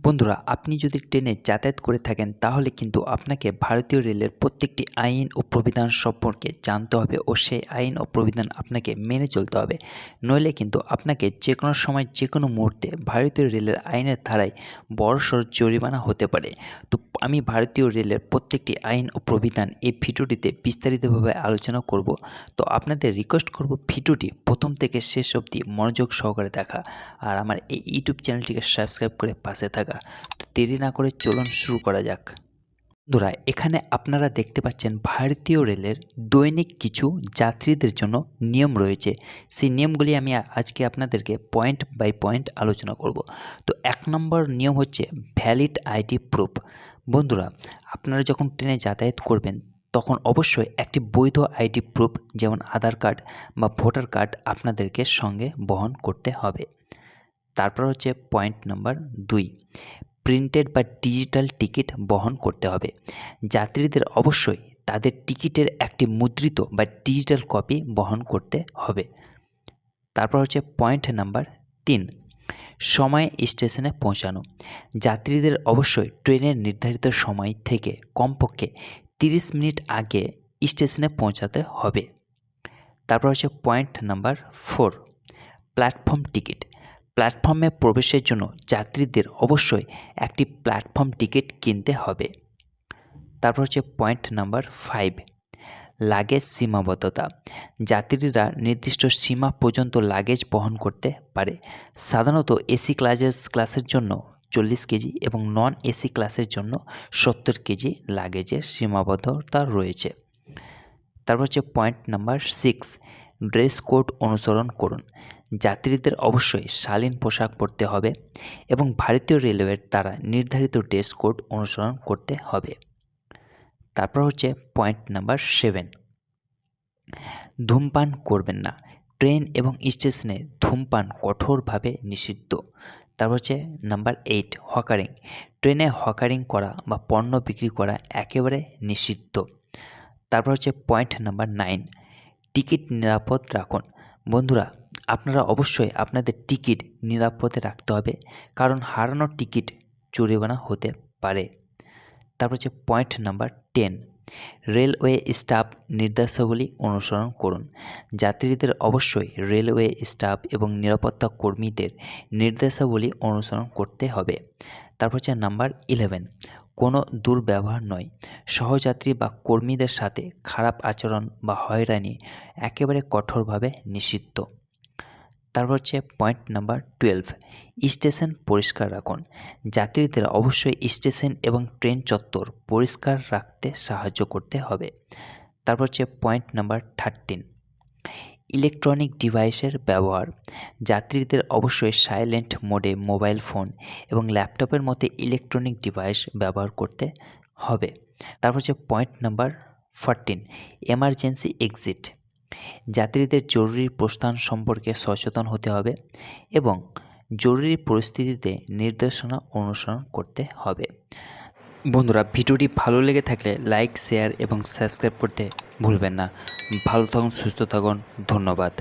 বন্ধুরা, আপনি যদি ট্রেনে যাতায়াত করে থাকেন তাহলে কিন্তু আপনাকে ভারতীয় রেলের প্রত্যেকটি আইন ও প্রবিধান সম্পর্কে জানতে হবে ও সেই আইন ও প্রবিধান আপনাকে মেনে চলতে হবে। নইলে কিন্তু আপনাকে যে কোনো সময় যে কোনো মুহূর্তে ভারতীয় রেলের আইনের ধারায় বড়সড় জরিমানা হতে পারে। তো আমি ভারতীয় রেলের প্রত্যেকটি আইন ও প্রবিধান এই ভিডিওটিতে বিস্তারিতভাবে আলোচনা করব। তো আপনাদের রিকোয়েস্ট করব ভিডিওটি প্রথম থেকে শেষ অবধি মনোযোগ সহকারে দেখা আর আমার এই ইউটিউব চ্যানেলটিকে সাবস্ক্রাইব করে পাশে থাকা। তো দেরি না করে চলুন শুরু করা যাক। বন্ধুরা, এখানে আপনারা দেখতে পাচ্ছেন ভারতীয় রেলের দৈনিক কিছু যাত্রীদের জন্য নিয়ম রয়েছে। সেই নিয়মগুলি আমি আজকে আপনাদেরকে পয়েন্ট বাই পয়েন্ট আলোচনা করব। তো 1 নম্বর নিয়ম হচ্ছে ভ্যালিড আইডি প্রুফ। বন্ধুরা, আপনারা যখন ট্রেনে যাতায়াত করবেন তখন অবশ্যই একটি বৈধ আইডি প্রুফ যেমন আধার কার্ড বা ভোটার কার্ড আপনাদেরকে সঙ্গে বহন করতে হবে। তারপর হচ্ছে পয়েন্ট নাম্বার 2, প্রিন্টেড বা ডিজিটাল টিকিট বহন করতে হবে। যাত্রীদের অবশ্যই তাদের টিকিটের একটি মুদ্রিত বা ডিজিটাল কপি বহন করতে হবে। তারপর হচ্ছে পয়েন্ট নাম্বার 3, সময়ে স্টেশনে পৌঁছানো। যাত্রীদের অবশ্যই ট্রেনের নির্ধারিত সময় থেকে কমপক্ষে 30 মিনিট আগে স্টেশনে পৌঁছাতে হবে। তারপর হচ্ছে পয়েন্ট নাম্বার 4, প্ল্যাটফর্ম টিকিট। প্ল্যাটফর্মে প্রবেশের জন্য যাত্রীদের অবশ্যই একটি প্ল্যাটফর্ম টিকিট কিনতে হবে। তারপর হচ্ছে পয়েন্ট নাম্বার 5, লাগেজ সীমাবদ্ধতা। যাত্রীরা নির্দিষ্ট সীমা পর্যন্ত লাগেজ বহন করতে পারে। সাধারণত এসি ক্লাসের জন্য 40 কেজি এবং নন এসি ক্লাসের জন্য 70 কেজি লাগেজের সীমাবদ্ধতা রয়েছে। তারপর হচ্ছে পয়েন্ট নাম্বার 6, ড্রেস কোড অনুসরণ করুন। যাত্রীদের অবশ্যই শালীন পোশাক পরতে হবে এবং ভারতীয় রেলওয়ের দ্বারা নির্ধারিত ড্রেস কোড অনুসরণ করতে হবে। তারপর হচ্ছে পয়েন্ট নাম্বার 7, ধূমপান করবেন না। ট্রেন এবং স্টেশনে ধূমপান কঠোরভাবে নিষিদ্ধ। তারপর হচ্ছে নাম্বার 8, হকারিং। ট্রেনে হকারিং করা বা পণ্য বিক্রি করা একেবারে নিষিদ্ধ। তারপর হচ্ছে পয়েন্ট নাম্বার 9, টিকিট নিরাপদ রাখুন। বন্ধুরা, আপনারা অবশ্যই আপনাদের টিকিট নিরাপদে রাখতে হবে, কারণ হারানো টিকিট জরিমানা হতে পারে। তারপর হচ্ছে পয়েন্ট নাম্বার 10, রেলওয়ে স্টাফ নির্দেশাবলী অনুসরণ করুন। যাত্রীদের অবশ্যই রেলওয়ে স্টাফ এবং নিরাপত্তা কর্মীদের নির্দেশাবলী অনুসরণ করতে হবে। তারপর হচ্ছে নাম্বার 11, কোনো দুর্ব্যবহার নয়। সহযাত্রী বা কর্মীদের সাথে খারাপ আচরণ বা হয়রানি একেবারে কঠোরভাবে নিষিদ্ধ। তারপর হচ্ছে পয়েন্ট নাম্বার 12, স্টেশন পরিষ্কার রাখুন। যাত্রীদের অবশ্যই স্টেশন এবং ট্রেন চত্বর পরিষ্কার রাখতে সাহায্য করতে হবে। তারপর হচ্ছে পয়েন্ট নাম্বার 13, ইলেকট্রনিক ডিভাইসের ব্যবহার। যাত্রীদের অবশ্যই সাইলেন্ট মোডে মোবাইল ফোন এবং ল্যাপটপের মতো ইলেকট্রনিক ডিভাইস ব্যবহার করতে হবে। তারপর হচ্ছে পয়েন্ট নাম্বার 14, এমার্জেন্সি এক্সিট। যাত্রীদের জরুরি প্রস্থান সম্পর্কে সচেতন হতে হবে এবং জরুরি পরিস্থিতিতে নির্দেশনা অনুসরণ করতে হবে। বন্ধুরা, ভিডিওটি ভালো লেগে থাকলে লাইক, শেয়ার এবং সাবস্ক্রাইব করতে ভুলবেন না। ভালো থাকুন, সুস্থ থাকুন, ধন্যবাদ।